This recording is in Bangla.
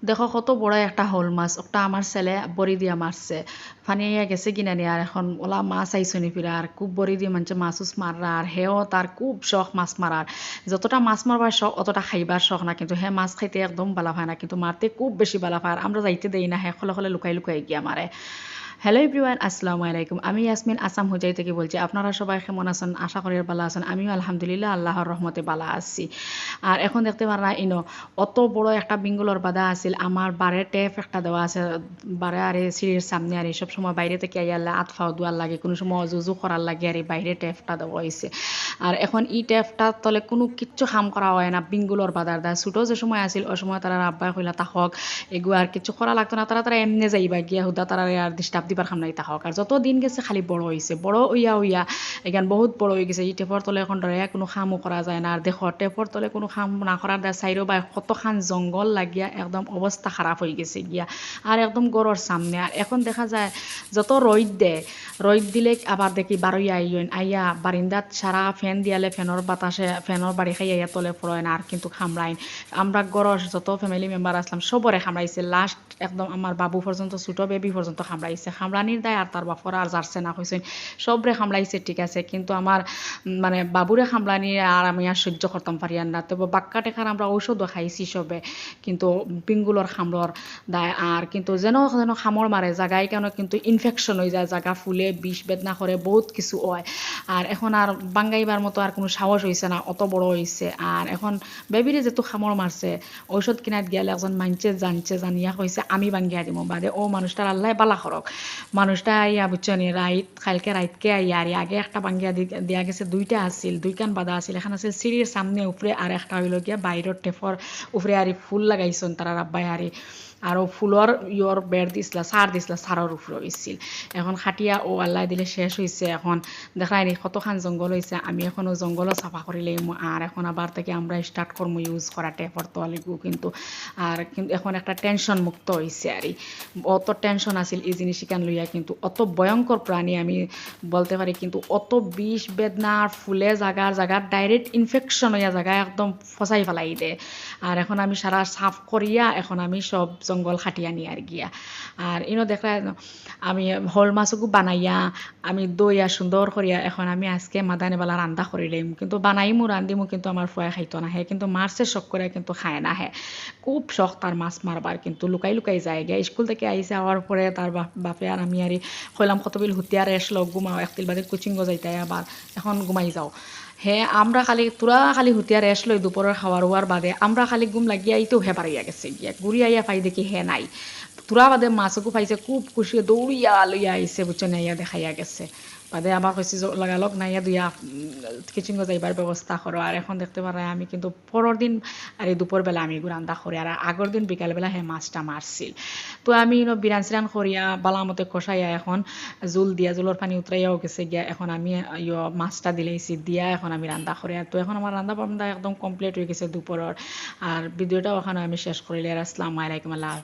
দেখো কত বড় একটা শোল মাছ, ওটা আমার ছেলে বড়ি দিয়া মারছে। ফানিয়া গেছে কিনা নিয়ে আর এখন ওলা মাছ আইসো নি ফিরে আর খুব বড়ি দিয়ে মানছে মাছ উস মাররা আর হেও তার খুব শখ মাছ মারার। যতটা মাছ মারবার শখ অতটা খাইবার শখ না, কিন্তু হ্যাঁ মাছ খাইতে একদম বালা পায় না, কিন্তু মারতে খুব বেশি বালা পায়। আর আমরা যাইতে দেই না, হ্যাঁ খলে খলে লুকাই লুকাই গিয়া মারে। হ্যালো এভরিওয়ান, আসসালামু আলাইকুম। আমি ইয়াসমিন আসাম হুজাই থেকে বলছি। আপনারা সবাই কেমন আছেন? আশা করি ভালো আছেন। আমিও আলহামদুলিল্লাহ আল্লাহর রহমতে ভালো আছি। আর এখন দেখতে পারা ইনো অত বড় একটা বিঙ্গুলর বাধা আছিল। আমার বারে টেপ একটা দেওয়া আছে, বারে আর সিঁড়ির সামনে আর সব সময় বাইরে থেকে আইয়ালে আতফাও দুয়ার লাগে, কোনো সময় অজুজু করার লাগে আর বাইরে টেপটা দেওয়া হয়েছে। আর এখন ই টেপটা তলে কোনো কিচ্ছু কাম করা হয় না বিঙ্গুলর বাধার দা। ছোটো যে সময় আছিল ওই সময় তারা আব্বাই কইলা তাহক এগু আর কিছু করা লাগতো না, তারা তারা এমনি যাইবা গিয়া হুদা তারা আর ডিস্টার্ব দিবার খাম নাই তাহক। আর যত দিন গেছে খালি বড় হয়েছে, বড় উইয়া উইয়া এখান বহুত বড় হয়ে গেছে। এই টেপর তলে এখন ধরে কোনো খামও করা যায় না। আর দেখো টেপর তলে কোনো খাম না করার দা সাইরো বা কতখান জঙ্গল লাগিয়া একদম অবস্থা খারাপ হয়ে গেছে গিয়া। আর একদম গড়ের সামনে। আর এখন দেখা যায় যত রোদ দেয়, রোদ দিলে আবার দেখি বারোই আইন আইয়া বারিন্দাত সারা ফ্যান দিয়ালে ফ্যানের বাতাসে ফ্যানের বাড়ি খাই আইয়া তলে পড়ে না আর কিন্তু খামড়াইন। আমরা গড়ের যত ফ্যামিলি মেম্বার আসলাম সবরে খামড়াইছে, লাস্ট একদম আমার বাবু পর্যন্ত ছোটো বেবি পর্যন্ত খামড়াইছে। খামড়ানির দায় আর তার বাপরা আর যারছে না হয়েছেন, সবরে খামড়াইছে ঠিক আছে, কিন্তু আমার মানে বাবুরে খামড়ানি আর আমি আর সহ্য করতাম পারি আর না। তবে বাক্কা টেকার আমরা ঔষধও খাইছি সবে, কিন্তু পিঙ্গুলর খামড়র দায় আর কিন্তু যেন যেন খামড় মারে জায়গায় কেন কিন্তু ইনফেকশন হয়ে যায়, জায়গা ফুলে বিষ বেদনা করে বহুত কিছু হয়। আর এখন আর বাঙ্গাইবার মতো আর কোনো সাহস হয়েছে না, অত বড় হয়েছে। আর এখন বেবিরে যেহেতু খামড় মারছে ঔষধ কিনাত গেলে একজন মানছে জানছে জানিয়া কইছে আমি বাঙ্গিয়া দিব বাদে ও মানুষটার আল্লাহ বালা করক। মানুষটা আইয়া বুঝছনি রাইত কালকে রাইতকে আইয়া আর আগে একটা বাঙ্গিয়া দিয়া গেছে, দুইটা আছিল, দুই কান বাঁধা আছিল। এখন আছে সিঁড়ির সামনে উপরে আর একটা হইল গিয়া বাইরের টেপর উপরে আরি ফুল লাগাইছেন তারা রাব্বাই আরি। আরও ফুলর ইয়র বেড় দিছিলা সার দিছিলা, সারের উপরে হয়েছিল। এখন খাটিয়া ও আল্লাহ দিলে শেষ হয়েছে। এখন দেখাই নি কতখান জঙ্গল হয়েছে, আমি এখনও জঙ্গলও সাফা করিলেই আর এখন আবার থেকে আমরা স্টার্ট করবো ইউজ করা টেপর তোয়ালিগু কিন্তু। আর কিন্তু এখন একটা টেনশন মুক্ত হয়েছে আর অত টেনশন আছিল এই জিনিস শিকান লইয়া, কিন্তু অত ভয়ঙ্কর প্রাণী আমি বলতে পারি, কিন্তু অত বিষ বেদনার ফুলে জাগার ডাইরেক্ট ইনফেকশন হইয়া জায়গায় একদম ফসাই ফেলাই দেয়। আর এখন আমি সারা সাফ করিয়া এখন আমি সব জঙ্গল খাটিয়া নিয়ে আর গিয়া। আর ইনো দেখা আমি হল মাছকো বানাইয়া আমি দইয়া সুন্দর করিয়া এখন আমি আজকে মাদানেবালা রান্দা করিলাম, কিন্তু বানাইমু রান্দিমু কিন্তু আমার ফুয়া খাইতো না, হে কিন্তু মাছের শখ করে কিন্তু খায় না। হে খুব শখ তার মাছ মারবার, কিন্তু লুকাই লুকাই যায় গিয়া। স্কুল থেকে আইসে আওয়ার পরে তার বাপে আর আমি আর কইলাম কতবিল হুতিয়া রেস্ট লও ঘুমাও, একতিল বাদে কোচিং যাইতাই আবার এখন ঘুমাই যাও। হে আমরা খালি তোরা খালি হুতিয়া রেস্ট লই দুপুরের খাওয়ার হওয়ার বাদে আমরা খালি ঘুম লাগিয়া তো হে পারিয়া গেছে গিয়া ঘুরি আইয়া পাই দেখি হে নাই। তোরা বাদে মাছকো পাইছে খুব খুশি দৌড়িয়া লইয়া আইছে বুঝছো না, ইয়া দেখাইয়া গেছে। বাদে আবার কইছি লাগালক নাইয়া দুইয়া কিচেন যাইবার ব্যবস্থা করো। আর এখন দেখতে পারা আমি কিন্তু পরের দিন আর এই দুপুরবেলা আমি রান্না করি, আর আগের দিন বিকালবেলা হে মাছটা মারছিল। তো আমি বিরান সিরান করিয়া বালামতে কষাইয়া এখন জোল দিয়া জোলের পানি উতরাইয়াও গেছে গিয়া, এখন আমি মাছটা দিলেইছি দিয়া এখন আমি রান্না করি। আর তো এখন আমার রান্না বান্না একদম কমপ্লিট হয়ে গেছে দুপুরের। আর ভিডিওটাও ওখানে আমি শেষ করিলে। আর আসসালামু আলাইকুম আল্লাহ।